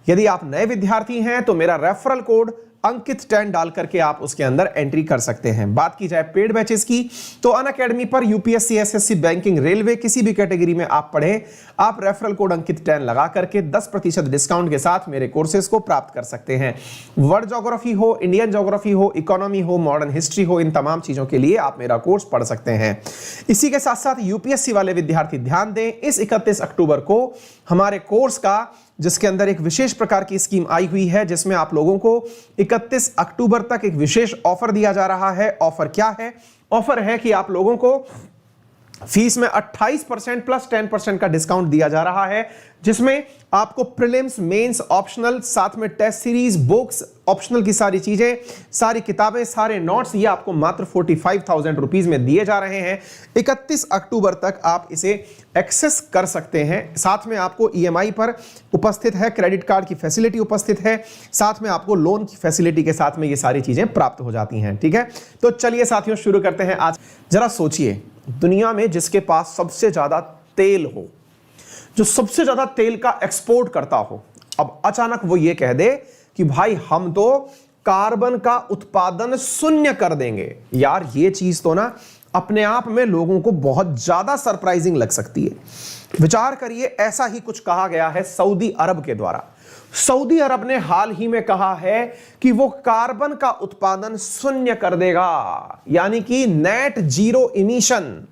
यदि आप नए विद्यार्थी हैं तो मेरा रेफरल कोड अंकित 10 डाल करके आप उसके अंदर एंट्री कर सकते हैं। बात की जाए पेड बैचेस की तो अनअकैडमी पर यूपीएससी, एसएससी, बैंकिंग, रेलवे किसी भी कैटेगरी में आप पढ़े, आप रेफरल कोड अंकित 10 लगा करके 10% डिस्काउंट के साथ मेरे कोर्सेज को प्राप्त कर सकते हैं। वर्ल्ड ज्योग्राफी हो, इंडियन ज्योग्राफी हो, इकोनॉमी हो, मॉडर्न हिस्ट्री हो, इन तमाम चीजों के लिए आप मेरा कोर्स पढ़ सकते हैं। इसी के साथ साथ यूपीएससी वाले विद्यार्थी ध्यान दें, इस 31 अक्टूबर को हमारे कोर्स का, जिसके अंदर एक विशेष प्रकार की स्कीम आई हुई है, जिसमें आप लोगों को 31 अक्टूबर तक एक विशेष ऑफर दिया जा रहा है। ऑफर क्या है? ऑफर है कि आप लोगों को फीस में 28% प्लस 10% का डिस्काउंट दिया जा रहा है, जिसमें आपको प्रीलिम्स, मेंस ऑप्शनल, साथ में टेस्ट सीरीज, बुक्स ऑप्शनल की सारी चीजें, सारी किताबें, सारे नोट्स, ये आपको मात्र 45,000 रुपीज में दिए जा रहे हैं। 31 अक्टूबर तक आप इसे एक्सेस कर सकते हैं। साथ में आपको ईएमआई पर उपस्थित है, क्रेडिट कार्ड की फैसिलिटी उपस्थित है, साथ में आपको लोन की फैसिलिटी के साथ में ये सारी चीजें प्राप्त हो जाती हैं। ठीक है, तो चलिए साथियों शुरू करते हैं आज। जरा सोचिए, दुनिया में जिसके पास सबसे ज्यादा तेल हो, जो सबसे ज्यादा तेल का एक्सपोर्ट करता हो, अब अचानक वो ये कह दे कि भाई हम तो कार्बन का उत्पादन शून्य कर देंगे। यार ये चीज तो ना अपने आप में लोगों को बहुत ज्यादा सरप्राइजिंग लग सकती है। विचार करिए, ऐसा ही कुछ कहा गया है सऊदी अरब के द्वारा। सऊदी अरब ने हाल ही में कहा है कि वो कार्बन का उत्पादन शून्य कर देगा, यानी कि नेट जीरो इमिशन।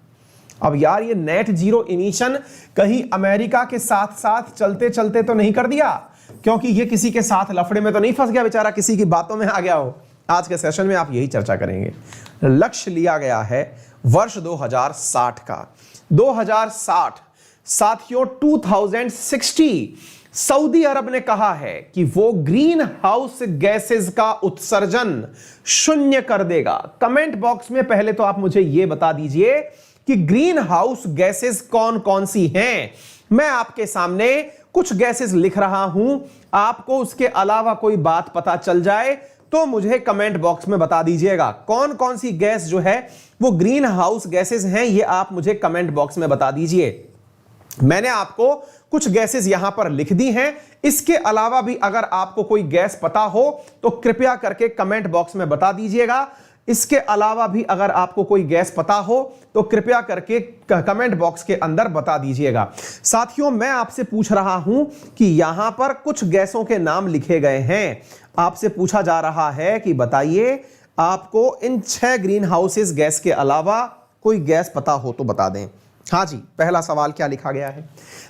अब यार ये नेट जीरो इमिशन कहीं अमेरिका के साथ साथ चलते चलते तो नहीं कर दिया, क्योंकि ये किसी के साथ लफड़े में तो नहीं फंस गया बेचारा, किसी की बातों में आ गया हो। आज के सेशन में आप यही चर्चा करेंगे। लक्ष्य लिया गया है वर्ष 2060 का। 2060 साथियों 2060 सऊदी अरब ने कहा है कि वो ग्रीन हाउस गैसेस का उत्सर्जन शून्य कर देगा। कमेंट बॉक्स में पहले तो आप मुझे यह बता दीजिए कि ग्रीन हाउस गैसेस कौन कौन सी हैं। मैं आपके सामने कुछ गैसेस लिख रहा हूं, आपको उसके अलावा कोई बात पता चल जाए तो मुझे कमेंट बॉक्स में बता दीजिएगा। कौन कौन सी गैस जो है वो ग्रीन हाउस गैसेस हैं, ये आप मुझे कमेंट बॉक्स में बता दीजिए। मैंने आपको कुछ गैसेस यहां पर लिख दी हैं। इसके अलावा भी अगर आपको कोई गैस पता हो तो कृपया करके कमेंट बॉक्स में बता दीजिएगा। इसके अलावा भी अगर आपको कोई गैस पता हो तो कृपया करके कमेंट बॉक्स के अंदर बता दीजिएगा। साथियों, मैं आपसे पूछ रहा हूं कि यहां पर कुछ गैसों के नाम लिखे गए हैं। आपसे पूछा जा रहा है कि बताइए आपको इन 6 ग्रीन हाउसेस गैस के अलावा कोई गैस पता हो तो बता दें। हाँ जी, पहला सवाल क्या लिखा गया है?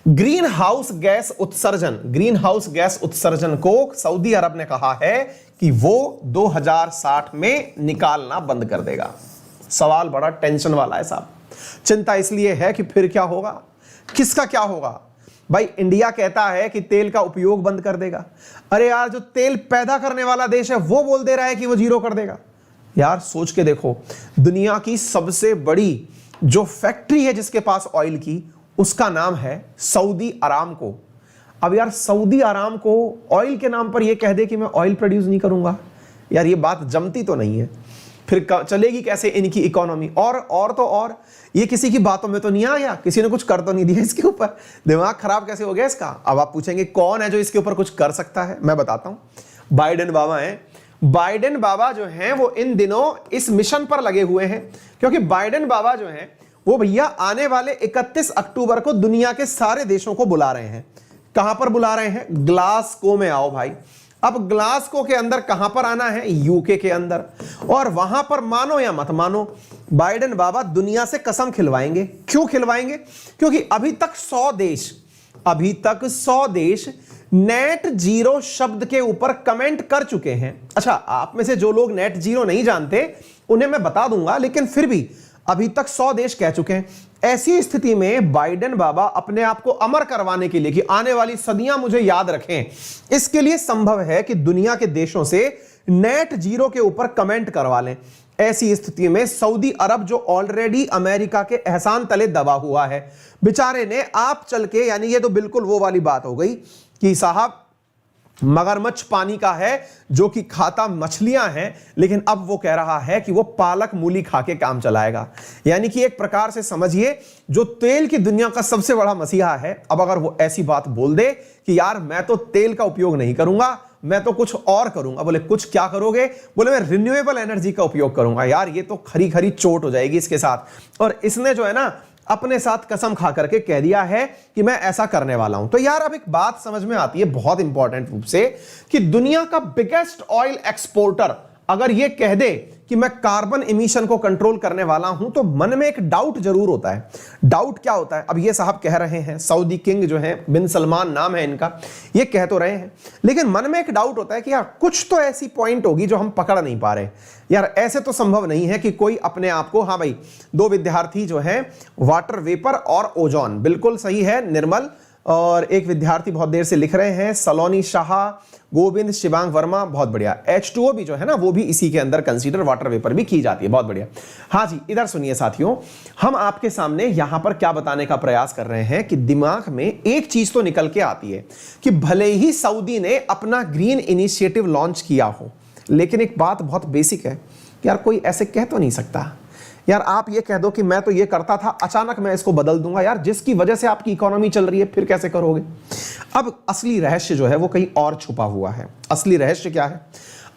ग्रीन हाउस गैस उत्सर्जन, ग्रीन हाउस गैस उत्सर्जन को सऊदी अरब ने कहा है कि वो 2060 में निकालना बंद कर देगा। सवाल बड़ा टेंशन वाला है साहब। चिंता इसलिए है कि फिर क्या होगा, किसका क्या होगा। भाई इंडिया कहता है कि तेल का उपयोग बंद कर देगा। अरे यार, जो तेल पैदा करने वाला देश है वो बोल दे रहा है कि वो जीरो कर देगा। यार सोच के देखो, दुनिया की सबसे बड़ी जो फैक्ट्री है जिसके पास ऑयल की, उसका नाम है सऊदी अरामको। अब यार सऊदी अरामको ऑयल के नाम पर यह कह दे कि मैं ऑयल प्रोड्यूस नहीं करूंगा, यार ये बात जमती तो नहीं है। फिर चलेगी कैसे इनकी इकोनॉमी? और तो और ये किसी की बातों में तो नहीं आ गया, किसी ने कुछ कर तो नहीं दिया इसके ऊपर, दिमाग खराब कैसे हो गया इसका। अब आप पूछेंगे कौन है जो इसके ऊपर कुछ कर सकता है? मैं बताता हूं, बाइडेन बाबा हैं। बाइडेन बाबा जो हैं वो इन दिनों इस मिशन पर लगे हुए हैं, क्योंकि बाइडेन बाबा जो हैं वो भैया आने वाले 31 अक्टूबर को दुनिया के सारे देशों को बुला रहे हैं। कहां पर बुला रहे हैं? ग्लासगो में आओ भाई। अब ग्लासगो के अंदर कहां पर आना है? यूके के अंदर। और वहां पर मानो या मत मानो, बाइडेन बाबा दुनिया से कसम खिलवाएंगे। क्यों खिलवाएंगे? क्योंकि अभी तक 100 देश नेट जीरो शब्द के ऊपर कमेंट कर चुके हैं। अच्छा, आप में से जो लोग नेट जीरो नहीं जानते उन्हें मैं बता दूंगा, लेकिन फिर भी अभी तक 100 देश कह चुके हैं। ऐसी स्थिति में बाइडेन बाबा अपने आप को अमर करवाने के लिए कि आने वाली सदियां मुझे याद रखें, इसके लिए संभव है कि दुनिया के देशों से नेट जीरो के ऊपर कमेंट करवा लें। ऐसी स्थिति में सऊदी अरब जो ऑलरेडी अमेरिका के एहसान तले दबा हुआ है, बेचारे ने आप चल के, यानी ये तो बिल्कुल वो वाली बात हो गई कि साहब मगरमच्छ पानी का है जो कि खाता मछलियां हैं, लेकिन अब वो कह रहा है कि वो पालक मूली खा के काम चलाएगा। यानी कि एक प्रकार से समझिए जो तेल की दुनिया का सबसे बड़ा मसीहा है, अब अगर वो ऐसी बात बोल दे कि यार मैं तो तेल का उपयोग नहीं करूंगा, मैं तो कुछ और करूंगा। बोले कुछ क्या करोगे? बोले मैं रिन्यूएबल एनर्जी का उपयोग करूंगा। यार ये तो खरी खरी चोट हो जाएगी इसके साथ। और इसने जो है ना अपने साथ कसम खा करके कह दिया है कि मैं ऐसा करने वाला हूं। तो यार अब एक बात समझ में आती है बहुत इंपॉर्टेंट रूप से कि दुनिया का बिगेस्ट ऑयल एक्सपोर्टर अगर ये कह दे कि मैं कार्बन इमिशन को कंट्रोल करने वाला हूं, तो मन में एक डाउट जरूर होता है। डाउट क्या होता है? अब ये साहब कह रहे हैं, सऊदी किंग जो है, बिन सलमान नाम है इनका, ये कह तो रहे हैं, लेकिन मन में एक डाउट होता है कि यार कुछ तो ऐसी पॉइंट होगी जो हम पकड़ नहीं पा रहे। यार ऐसे तो संभव नहीं है कि कोई अपने आप को, हाँ भाई, दो विद्यार्थी जो हैं वाटर वेपर और ओजोन, बिल्कुल सही है निर्मल, और एक विद्यार्थी बहुत देर से लिख रहे हैं सलोनी शाह, गोविंद, शिवांग वर्मा, बहुत बढ़िया। H2O भी जो है ना वो भी इसी के अंदर कंसीडर वाटर वेपर भी की जाती है, बहुत बढ़िया। हाँ जी, इधर सुनिए साथियों, हम आपके सामने यहां पर क्या बताने का प्रयास कर रहे हैं कि दिमाग में एक चीज तो निकल के आती है कि भले ही सऊदी ने अपना ग्रीन इनिशिएटिव लॉन्च किया हो, लेकिन एक बात बहुत बेसिक है कि यार कोई ऐसे कह तो नहीं सकता यार आप ये कह दो कि मैं तो ये करता था, अचानक मैं इसको बदल दूंगा। यार जिसकी वजह से आपकी इकोनॉमी चल रही है, फिर कैसे करोगे? अब असली रहस्य जो है वो कहीं और छुपा हुआ है। असली रहस्य क्या है?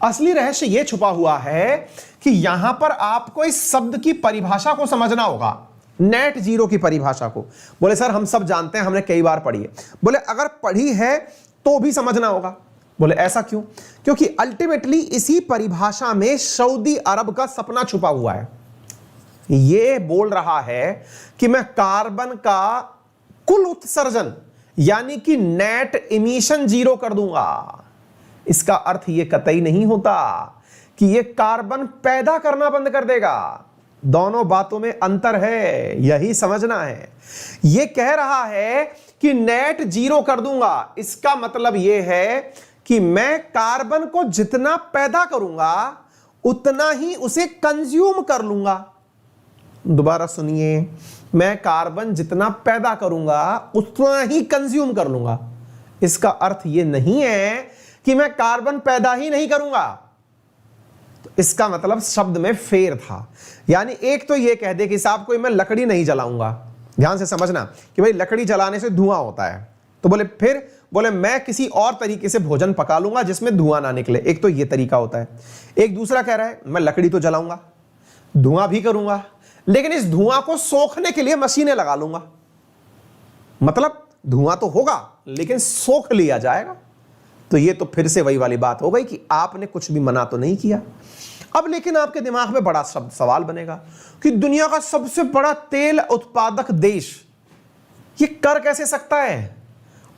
असली रहस्य ये छुपा हुआ है कि यहां पर आपको इस शब्द की परिभाषा को समझना होगा, नेट जीरो की परिभाषा को। बोले सर हम सब जानते हैं, हमने कई बार पढ़ी है। बोले अगर पढ़ी है तो भी समझना होगा। बोले ऐसा क्यों? क्योंकि अल्टीमेटली इसी परिभाषा में सऊदी अरब का सपना छुपा हुआ है। ये बोल रहा है कि मैं कार्बन का कुल उत्सर्जन यानी कि नेट इमिशन जीरो कर दूंगा। इसका अर्थ ये कतई नहीं होता कि ये कार्बन पैदा करना बंद कर देगा। दोनों बातों में अंतर है, यही समझना है। ये कह रहा है कि नेट जीरो कर दूंगा, इसका मतलब ये है कि मैं कार्बन को जितना पैदा करूंगा उतना ही उसे कंज्यूम कर लूंगा। दोबारा सुनिए, मैं कार्बन जितना पैदा करूंगा उतना ही कंज्यूम कर लूंगा। इसका अर्थ यह नहीं है कि मैं कार्बन पैदा ही नहीं करूंगा। तो इसका मतलब शब्द में फेर था। यानी एक तो यह कह दे कि साहब कोई मैं लकड़ी नहीं जलाऊंगा, ध्यान से समझना कि भाई लकड़ी जलाने से धुआं होता है, तो बोले फिर बोले मैं किसी और तरीके से भोजन पका लूंगा जिसमें धुआं ना निकले। एक तो यह तरीका होता है। एक दूसरा कह रहा है मैं लकड़ी तो जलाऊंगा, धुआं भी करूंगा, लेकिन इस धुआं को सोखने के लिए मशीनें लगा लूंगा। मतलब धुआं तो होगा लेकिन सोख लिया जाएगा। तो ये तो फिर से वही वाली बात हो गई कि आपने कुछ भी मना तो नहीं किया। अब लेकिन आपके दिमाग में बड़ा सवाल बनेगा कि दुनिया का सबसे बड़ा तेल उत्पादक देश ये कर कैसे सकता है?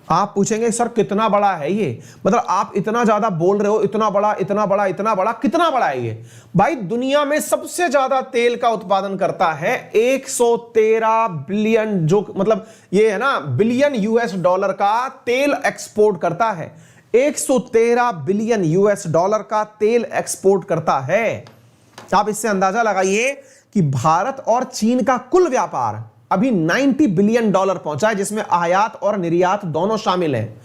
आप पूछेंगे सर कितना बड़ा है ये? मतलब आप इतना ज्यादा बोल रहे हो, इतना बड़ा, इतना बड़ा, इतना बड़ा, कितना बड़ा है ये? भाई दुनिया में सबसे ज्यादा तेल का उत्पादन करता है 113 बिलियन, जो मतलब ये है ना बिलियन यूएस डॉलर का तेल एक्सपोर्ट करता है। 113 बिलियन यूएस डॉलर का तेल एक्सपोर्ट करता है। आप इससे अंदाजा लगाइए कि भारत और चीन का कुल व्यापार अभी 90 बिलियन डॉलर पहुंचा है, जिसमें आयात और निर्यात दोनों शामिल हैं।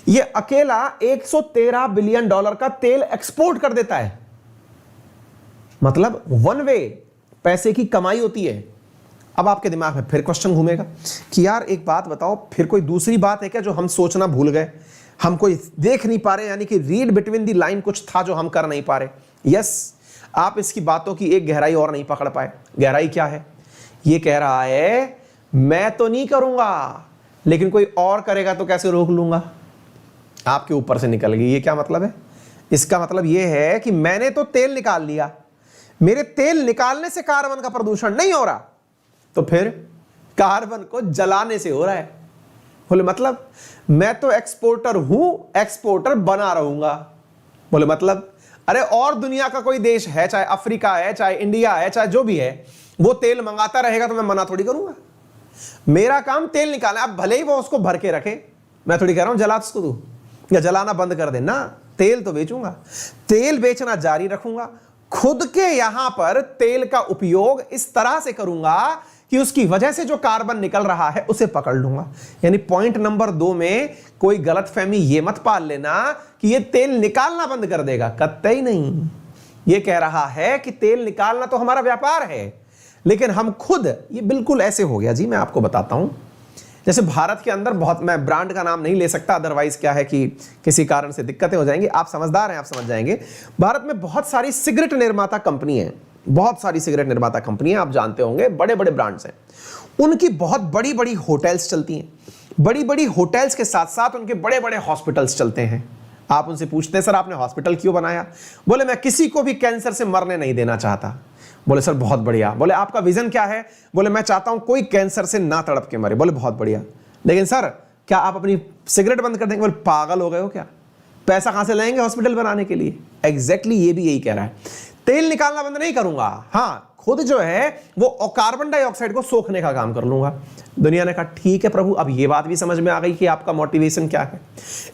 यह अकेला 113 बिलियन डॉलर का तेल एक्सपोर्ट कर देता है। मतलब वन वे पैसे की कमाई होती है। अब आपके दिमाग में फिर क्वेश्चन घूमेगा कि यार एक बात बताओ, फिर कोई दूसरी बात है क्या जो हम सोचना भूल गए, हम कोई देख नहीं पा रहे, यानी कि रीड बिटवीन द लाइन कुछ था जो हम कर नहीं पा रहे? यस, आप इसकी बातों की एक गहराई और नहीं पकड़ पाए। गहराई क्या है? ये कह रहा है मैं तो नहीं करूंगा, लेकिन कोई और करेगा तो कैसे रोक लूंगा? आपके ऊपर से निकल गई। ये क्या मतलब है? इसका मतलब यह है कि मैंने तो तेल निकाल लिया, मेरे तेल निकालने से कार्बन का प्रदूषण नहीं हो रहा, तो फिर कार्बन को जलाने से हो रहा है। बोले मतलब मैं तो एक्सपोर्टर हूं, एक्सपोर्टर बना रहूंगा। बोले मतलब अरे और दुनिया का कोई देश है, चाहे अफ्रीका है, चाहे इंडिया है, चाहे जो भी है, वो तेल मंगाता रहेगा तो मैं मना थोड़ी करूंगा। मेरा काम तेल निकालना। अब भले ही वो उसको भर के रखे, मैं थोड़ी कह रहा हूं जला उसको तू या जलाना बंद कर दे ना, तेल तो बेचूंगा, तेल बेचना जारी रखूंगा। खुद के यहां पर तेल का उपयोग इस तरह से करूंगा कि उसकी वजह से जो कार्बन निकल रहा है उसे पकड़ लूंगा। यानी पॉइंट नंबर 2 में कोई गलतफहमी ये मत पाल लेना कि ये तेल निकालना बंद कर देगा, कतई नहीं। ये कह रहा है कि तेल निकालना तो हमारा व्यापार है, लेकिन हम खुद, ये बिल्कुल ऐसे हो गया जी, मैं आपको बताता हूं। जैसे भारत के अंदर बहुत, मैं ब्रांड का नाम नहीं ले सकता, अदरवाइज क्या है कि किसी कारण से दिक्कतें हो जाएंगी। आप समझदार हैं, आप समझ जाएंगे। भारत में बहुत सारी सिगरेट निर्माता कंपनी है, बहुत सारी सिगरेट निर्माता कंपनियां, आप जानते होंगे, बड़े बड़े ब्रांड्स हैं। उनकी बहुत बड़ी बड़ी होटल्स चलती हैं। बड़ी बड़ी होटल्स के साथ साथ उनके बड़े बड़े हॉस्पिटल्स चलते हैं। आप उनसे पूछते हैं, सर आपने हॉस्पिटल क्यों बनाया? बोले मैं किसी को भी कैंसर से मरने नहीं देना चाहता। बोले सर बहुत बढ़िया। बोले आपका विजन क्या है? बोले मैं चाहता हूं कोई कैंसर से ना तड़प के मरे। बोले बहुत बढ़िया, लेकिन सर क्या आप अपनी सिगरेट बंद कर देंगे? बोले पागल हो गए हो क्या? पैसा कहां से लाएंगे हॉस्पिटल बनाने के लिए? एग्जैक्टली ये भी यही कह रहा है। तेल निकालना बंद नहीं करूंगा, हाँ खुद जो है वो कार्बन डाइऑक्साइड को सोखने का काम कर लूंगा। दुनिया ने कहा ठीक है प्रभु, अब ये बात भी समझ में आ गई कि आपका मोटिवेशन क्या है।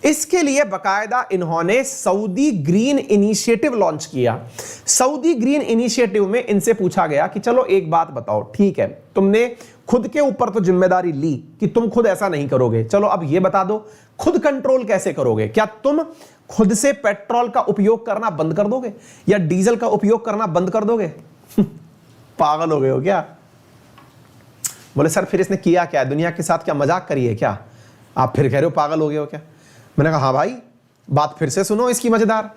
इसके लिए बकायदा इन्होंने सऊदी ग्रीन इनिशिएटिव लॉन्च किया। सऊदी ग्रीन इनिशिएटिव में इनसे पूछा गया कि चलो एक बात बताओ, ठीक है तुमने खुद के ऊपर तो जिम्मेदारी ली कि तुम खुद ऐसा नहीं करोगे, चलो अब ये बता दो खुद कंट्रोल कैसे करोगे? क्या तुम खुद से पेट्रोल का उपयोग करना बंद कर दोगे या डीजल का उपयोग करना बंद कर दोगे? पागल हो गए हो क्या? बोले सर फिर इसने किया क्या? दुनिया के साथ क्या मजाक करी है क्या? आप फिर कह रहे हो पागल हो गए हो क्या? मैंने कहा हाँ भाई, बात फिर से सुनो इसकी मजेदार।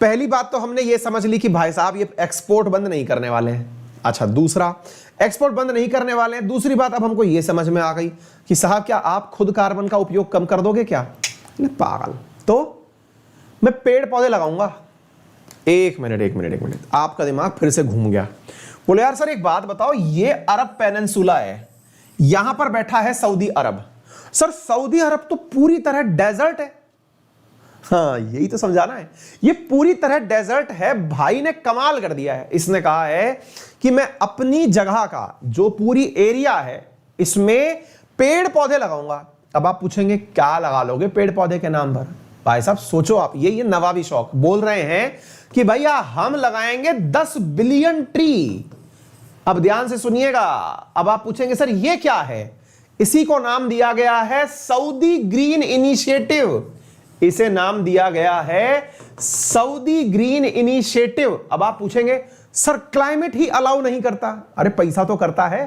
पहली बात तो हमने ये समझ ली कि भाई साहब ये एक्सपोर्ट बंद नहीं करने वाले हैं। अच्छा, दूसरा, एक्सपोर्ट बंद नहीं करने वाले हैं। दूसरी बात अब हमको ये समझ में आ गई कि साहब क्या आप खुद कार्बन का उपयोग कम कर दोगे क्या? पागल, तो मैं पेड़ पौधे लगाऊंगा। एक मिनट, आपका दिमाग फिर से घूम गया। बोले यार सर एक बात बताओ, ये अरब पेनिनसुला है, यहां पर बैठा है सऊदी अरब। सर सऊदी अरब तो पूरी तरह डेजर्ट है। हाँ यही तो समझाना है, ये पूरी तरह डेजर्ट है। भाई ने कमाल कर दिया है, इसने कहा है कि मैं अपनी जगह का जो पूरी एरिया है इसमें पेड़ पौधे लगाऊंगा। अब आप पूछेंगे क्या लगा लोगे पेड़ पौधे के नाम पर? भाई साहब सोचो आप, ये नवाबी शौक बोल रहे हैं कि भैया हम लगाएंगे 10 बिलियन ट्री। अब ध्यान से सुनिएगा। अब आप पूछेंगे सर ये क्या है? इसी को नाम दिया गया है सऊदी ग्रीन इनिशिएटिव। इसे नाम दिया गया है सऊदी ग्रीन इनिशिएटिव। अब आप पूछेंगे सर क्लाइमेट ही अलाउ नहीं करता। अरे पैसा तो करता है।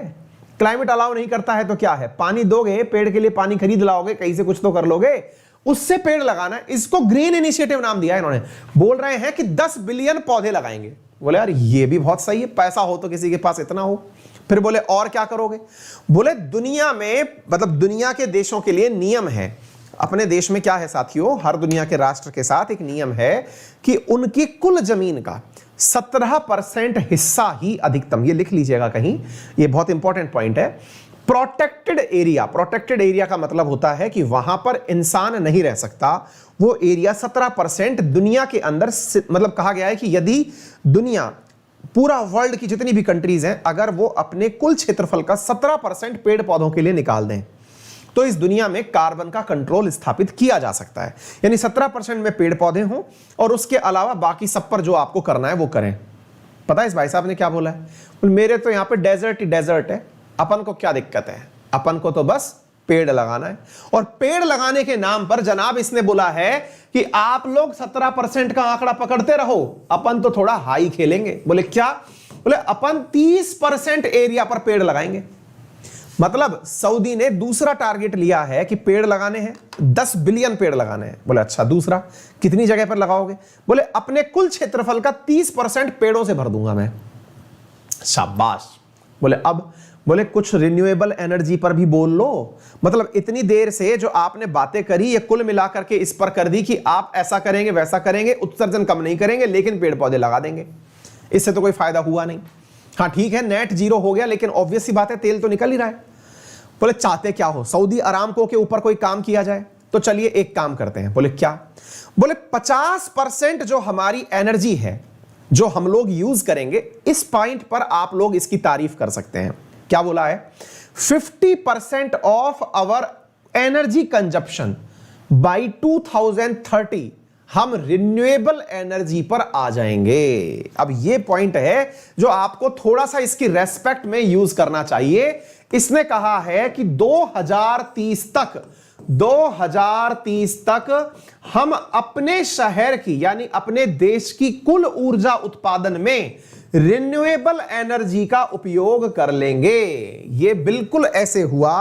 क्लाइमेट अलाउ नहीं करता है तो क्या है? पानी दोगे, पेड़ के लिए पानी खरीद लाओगे, कहीं से कुछ तो कर लोगे, उससे पेड़ लगाना है। इसको ग्रीन इनिशिएटिव नाम दिया इन्होंने। बोल रहे हैं कि 10 बिलियन पौधे लगाएंगे। बोले यार ये भी बहुत सही है, पैसा हो तो किसी के पास इतना हो। फिर बोले और क्या करोगे? बोले दुनिया में, मतलब दुनिया के देशों के लिए नियम है। अपने देश में क्या है साथियों, हर दुनिया के राष्ट्र के साथ एक नियम है कि उनकी कुल जमीन का 17% हिस्सा ही अधिकतम, ये लिख लीजिएगा कहीं, ये बहुत इंपॉर्टेंट पॉइंट है। प्रोटेक्टेड एरिया, प्रोटेक्टेड एरिया का मतलब होता है कि वहां पर इंसान नहीं रह सकता। वो एरिया 17% दुनिया के अंदर, मतलब कहा गया है कि यदि दुनिया, पूरा वर्ल्ड की जितनी भी कंट्रीज हैं, अगर वो अपने कुल क्षेत्रफल का 17% पेड़ पौधों के लिए निकाल दें तो इस दुनिया में कार्बन का कंट्रोल स्थापित किया जा सकता है। यानी 17% में पेड़ पौधे हों और उसके अलावा बाकी सब पर जो आपको करना है वो करें। पता है इस भाई साहब ने क्या बोला है? मेरे तो यहां पे डेजर्ट ही डेजर्ट है, अपन को क्या दिक्कत है? अपन को तो बस पेड़ लगाना है। और पेड़ लगाने के नाम पर जनाब इसने बोला है कि आप लोग 17% का आंकड़ा पकड़ते रहो, अपन तो थोड़ा हाई खेलेंगे। बोले क्या? बोले अपन 30% एरिया पर पेड़ लगाएंगे। मतलब सऊदी ने दूसरा टारगेट लिया है कि पेड़ लगाने हैं, 10 बिलियन पेड़ लगाने हैं। बोले अच्छा, दूसरा कितनी जगह पर लगाओगे? बोले अपने कुल क्षेत्रफल का 30% पेड़ों से भर दूंगा मैं। शाबाश। बोले अब? बोले कुछ रिन्यूएबल एनर्जी पर भी बोल लो। मतलब इतनी देर से जो आपने बातें करी ये कुल मिलाकर के इस पर कर दी कि आप ऐसा करेंगे वैसा करेंगे, उत्सर्जन कम नहीं करेंगे, लेकिन पेड़ पौधे लगा देंगे। इससे तो कोई फायदा हुआ नहीं। हाँ ठीक है नेट जीरो हो गया, लेकिन ऑब्वियस सी बात है तेल तो निकल ही रहा है। बोले चाहते क्या हो? सऊदी अरामको के ऊपर कोई काम किया जाए? तो चलिए एक काम करते हैं। बोले क्या? बोले 50% जो हमारी एनर्जी है जो हम लोग यूज करेंगे, इस पॉइंट पर आप लोग इसकी तारीफ कर सकते हैं। क्या बोला है? 50% of our energy consumption by 2030 हम रिन्यूएबल एनर्जी पर आ जाएंगे। अब ये पॉइंट है जो आपको थोड़ा सा इसकी रेस्पेक्ट में यूज करना चाहिए। इसने कहा है कि 2030 तक हम अपने शहर की यानी अपने देश की कुल ऊर्जा उत्पादन में रिन्यूएबल एनर्जी का उपयोग कर लेंगे। यह बिल्कुल ऐसे हुआ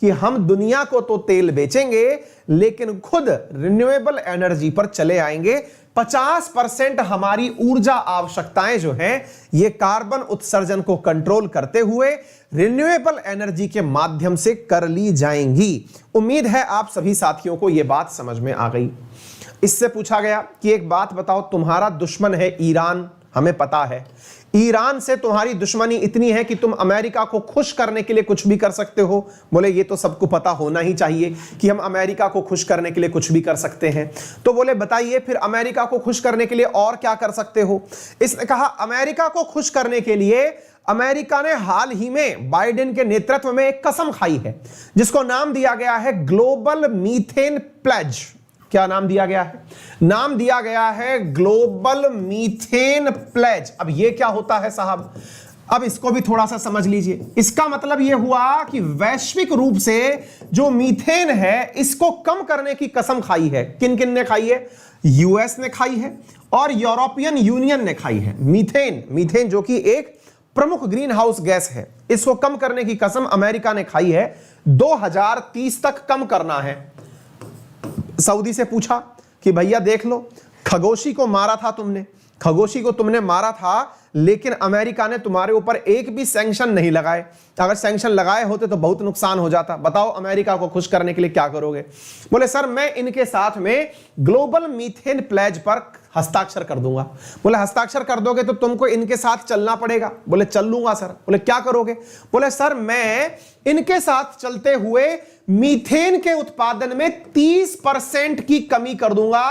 कि हम दुनिया को तो तेल बेचेंगे लेकिन खुद रिन्यूएबल एनर्जी पर चले आएंगे। 50% हमारी ऊर्जा आवश्यकताएं जो हैं ये कार्बन उत्सर्जन को कंट्रोल करते हुए रिन्यूएबल एनर्जी के माध्यम से कर ली जाएंगी। उम्मीद है आप सभी साथियों को यह बात समझ में आ गई। इससे पूछा गया कि एक बात बताओ, तुम्हारा दुश्मन है ईरान, हमें पता है। ईरान से तुम्हारी दुश्मनी इतनी है कि तुम अमेरिका को खुश करने के लिए कुछ भी कर सकते हो। बोले ये तो सबको पता होना ही चाहिए कि हम अमेरिका को खुश करने के लिए कुछ भी कर सकते हैं। तो बोले बताइए फिर अमेरिका को खुश करने के लिए और क्या कर सकते हो। इसने कहा अमेरिका को खुश करने के लिए अमेरिका ने हाल ही में बाइडेन के नेतृत्व में एक कसम खाई है जिसको नाम दिया गया है ग्लोबल मीथेन प्लेज। क्या नाम दिया गया है? नाम दिया गया है ग्लोबल मीथेन प्लेज। अब ये क्या होता है साहब? अब इसको भी थोड़ा सा समझ लीजिए। इसका मतलब यह हुआ कि वैश्विक रूप से जो मीथेन है इसको कम करने की कसम खाई है। किन किन ने खाई है? यूएस ने खाई है और यूरोपियन यूनियन ने खाई है। मीथेन जो कि एक प्रमुख ग्रीन हाउस गैस है, इसको कम करने की कसम अमेरिका ने खाई है। 2030 तक कम करना है। सऊदी से पूछा कि भैया देख लो, खगोशी को मारा था तुमने, खगोशी को तुमने मारा था, लेकिन अमेरिका ने तुम्हारे ऊपर एक भी सैंक्शन नहीं लगाए। अगर सैंक्शन लगाए होते तो बहुत नुकसान हो जाता। बताओ अमेरिका को खुश करने के लिए क्या करोगे? बोले सर मैं इनके साथ में ग्लोबल मीथेन प्लेज पर हस्ताक्षर कर दूंगा। बोले हस्ताक्षर कर दोगे तो तुमको इनके साथ चलना पड़ेगा। बोले चल लूंगा सर। बोले क्या करोगे? बोले सर मैं इनके साथ चलते हुए मीथेन के उत्पादन में 30% की कमी कर दूंगा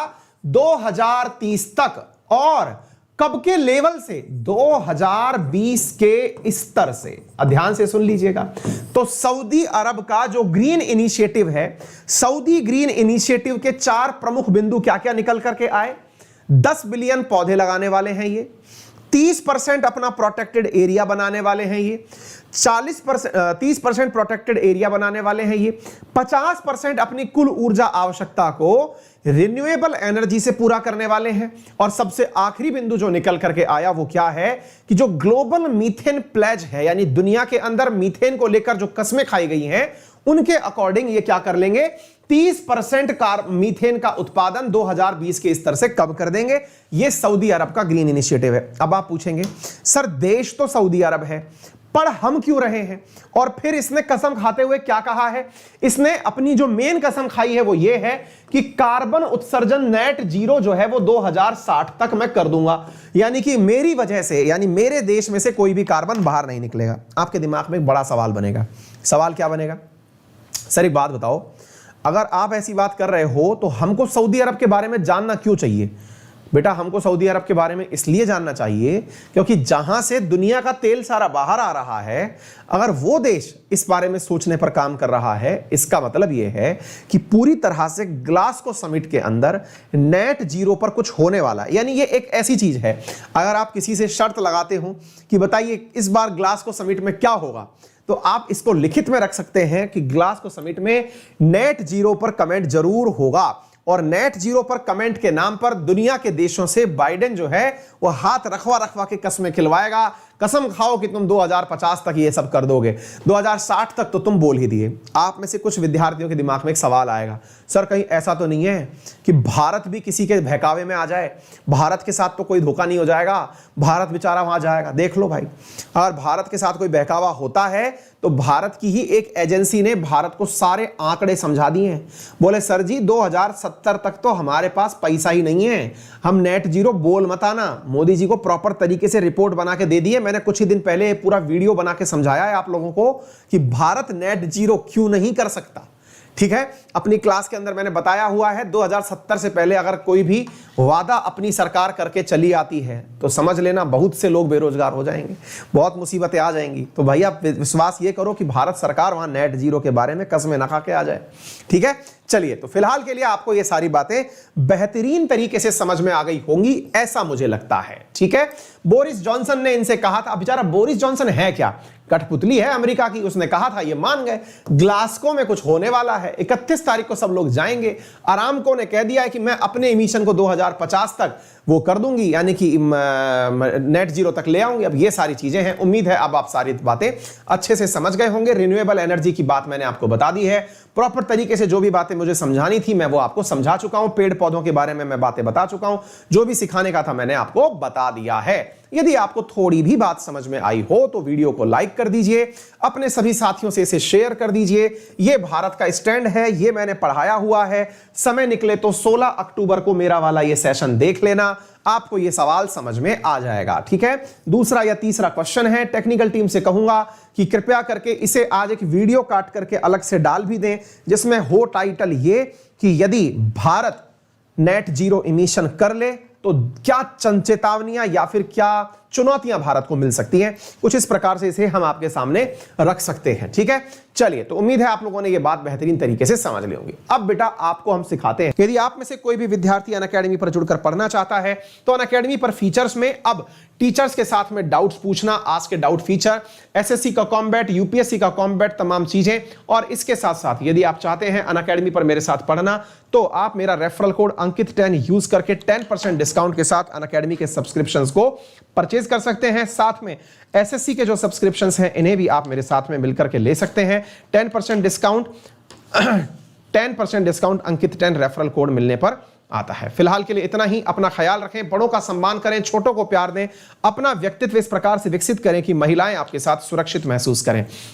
2030 तक। और कब के लेवल से? 2020 के स्तर से। ध्यान से सुन लीजिएगा। तो सऊदी अरब का जो ग्रीन इनिशिएटिव है, सऊदी ग्रीन इनिशिएटिव के 4 प्रमुख बिंदु क्या क्या निकल करके आए? 10 बिलियन पौधे लगाने वाले हैं ये, 30% अपना प्रोटेक्टेड एरिया बनाने वाले हैं ये, 30% प्रोटेक्टेड एरिया बनाने वाले हैं ये, 50% अपनी कुल ऊर्जा आवश्यकता को रिन्यूएबल एनर्जी से पूरा करने वाले हैं। और सबसे आखिरी बिंदु जो निकल करके आया वो क्या है कि जो ग्लोबल मीथेन प्लेज है, यानी दुनिया के अंदर मीथेन को लेकर जो कस्में खाई गई हैं उनके अकॉर्डिंग ये क्या कर लेंगे? 30% मीथेन का उत्पादन 2020 के स्तर से कम कर देंगे। ये सऊदी अरब का ग्रीन इनिशिएटिव है। अब आप पूछेंगे सर देश तो सऊदी अरब है, पर हम क्यों रहे हैं? और फिर इसने कसम खाते हुए क्या कहा है? इसने अपनी जो मेन कसम खाई है वो ये है कि कार्बन उत्सर्जन नेट जीरो जो है वो 2060 तक मैं कर दूंगा। यानी कि मेरी वजह से, यानी मेरे देश में से कोई भी कार्बन बाहर नहीं निकलेगा। आपके दिमाग में एक बड़ा सवाल बनेगा। सवाल क्या बनेगा? सर एक बात बताओ, अगर आप ऐसी बात कर रहे हो तो हमको सऊदी अरब के बारे में जानना क्यों चाहिए? बेटा हमको सऊदी अरब के बारे में इसलिए जानना चाहिए क्योंकि जहां से दुनिया का तेल सारा बाहर आ रहा है, अगर वो देश इस बारे में सोचने पर काम कर रहा है, इसका मतलब यह है कि पूरी तरह से ग्लासगो समिट के अंदर नेट जीरो पर कुछ होने वाला है। यानी ये एक ऐसी चीज है, अगर आप किसी से शर्त लगाते हो कि बताइए इस बार ग्लासगो समिट में क्या होगा, तो आप इसको लिखित में रख सकते हैं कि ग्लासगो समिट में नेट जीरो पर कमेंट जरूर होगा। और नेट जीरो पर कमेंट के नाम पर दुनिया के देशों से बाइडेन जो है वो हाथ रखवा के कस्में खिलवाएगा। कसम खाओ कि तुम 2050 तक ये सब कर दोगे, 2060 तक तो तुम बोल ही दिए। आप में से कुछ विद्यार्थियों के दिमाग में एक सवाल आएगा, सर कहीं ऐसा तो नहीं है कि भारत भी किसी के बहकावे में आ जाए? भारत के साथ तो कोई धोखा नहीं हो जाएगा? भारत बेचारा वहां जाएगा। देख लो भाई, अगर भारत के साथ कोई बहकावा होता है तो भारत की ही एक एजेंसी ने भारत को सारे आंकड़े समझा दिए हैं। बोले सर जी 2070 तक तो हमारे पास पैसा ही नहीं है, हम नेट जीरो बोल मत आना। मोदी जी को प्रॉपर तरीके से रिपोर्ट बना के दे दिए। मैंने कुछ ही दिन पहले पूरा वीडियो बना के समझाया है आप लोगों को कि भारत नेट जीरो क्यों नहीं कर सकता। ठीक है, अपनी क्लास के अंदर मैंने बताया हुआ है 2070 से पहले अगर कोई भी वादा अपनी सरकार करके चली आती है तो समझ लेना बहुत से लोग बेरोजगार हो जाएंगे, बहुत मुसीबतें आ जाएंगी। तो भैया विश्वास ये करो कि भारत सरकार वहां नेट जीरो के बारे में कसमें न खा के आ जाए। ठीक है, चलिए तो फिलहाल के लिए आपको ये सारी बातें बेहतरीन तरीके से समझ में आ गई होंगी, ऐसा मुझे लगता है। ठीक है, बोरिस जॉनसन ने इनसे कहा था। अब बेचारा बोरिस जॉनसन है क्या? कठपुतली है अमेरिका की, उसने कहा था, ये मान गए। ग्लासगो में कुछ होने वाला है, 31 तारीख को सब लोग जाएंगे। अरामको ने कह दिया है कि मैं अपने इमिशन को 2050 तक वो कर दूंगी, यानी कि नेट जीरो तक ले आऊंगी। अब ये सारी चीजें हैं, उम्मीद है अब आप सारी बातें अच्छे से समझ गए होंगे। रिन्यूएबल एनर्जी की बात मैंने आपको बता दी है, प्रॉपर तरीके से जो भी बातें मुझे समझानी थी मैं वो आपको समझा चुका हूं। पेड़ पौधों के बारे में मैं बातें बता चुका हूं, जो भी सिखाने का था मैंने आपको बता दिया है। यदि आपको थोड़ी भी बात समझ में आई हो तो वीडियो को लाइक कर दीजिए, अपने सभी साथियों से इसे शेयर कर दीजिए। यह भारत का स्टैंड है, यह मैंने पढ़ाया हुआ है। समय निकले तो 16 अक्टूबर को मेरा वाला यह सेशन देख लेना, आपको यह सवाल समझ में आ जाएगा। ठीक है, दूसरा या तीसरा क्वेश्चन है, टेक्निकल टीम से कहूंगा कि कृपया करके इसे आज एक वीडियो काट करके अलग से डाल भी दें, जिसमें हो टाइटल ये कि यदि भारत नेट जीरो इमिशन कर ले तो क्या चेतावनियां या फिर क्या चुनौतियां भारत को मिल सकती हैं। कुछ इस प्रकार से इसे हम आपके सामने रख सकते हैं। ठीक है, चलिए, तो उम्मीद है आप लोगों ने यह बात बेहतरीन तरीके से समझ ली होगी। अब बेटा आपको हम सिखाते हैं, यदि आप में से कोई भी विद्यार्थी अनअकैडमी पर जुड़कर पढ़ना चाहता है तो अनअकैडमी पर फीचर्स में अब टीचर्स के साथ में डाउट्स पूछना, ask a doubt feature, SSC का कॉम्बैट, यूपीएससी का कॉम्बैट, तमाम चीजें। और इसके साथ साथ यदि आप चाहते हैं अनअकैडमी पर मेरे साथ पढ़ना तो आप मेरा रेफरल कोड अंकित 10 यूज करके 10% डिस्काउंट के साथ अनअकैडमी के सब्सक्रिप्शंस को परचेज कर सकते हैं। साथ में एसएससी के जो सब्सक्रिप्शंस हैं इन्हें भी आप मेरे साथ में मिलकर के ले सकते हैं। 10% डिस्काउंट 10% डिस्काउंट अंकित 10 रेफरल कोड मिलने पर आता है। फिलहाल के लिए इतना ही। अपना ख्याल रखें, बड़ों का सम्मान करें, छोटों को प्यार दें, अपना व्यक्तित्व इस प्रकार से विकसित करें कि महिलाएं आपके साथ सुरक्षित महसूस करें।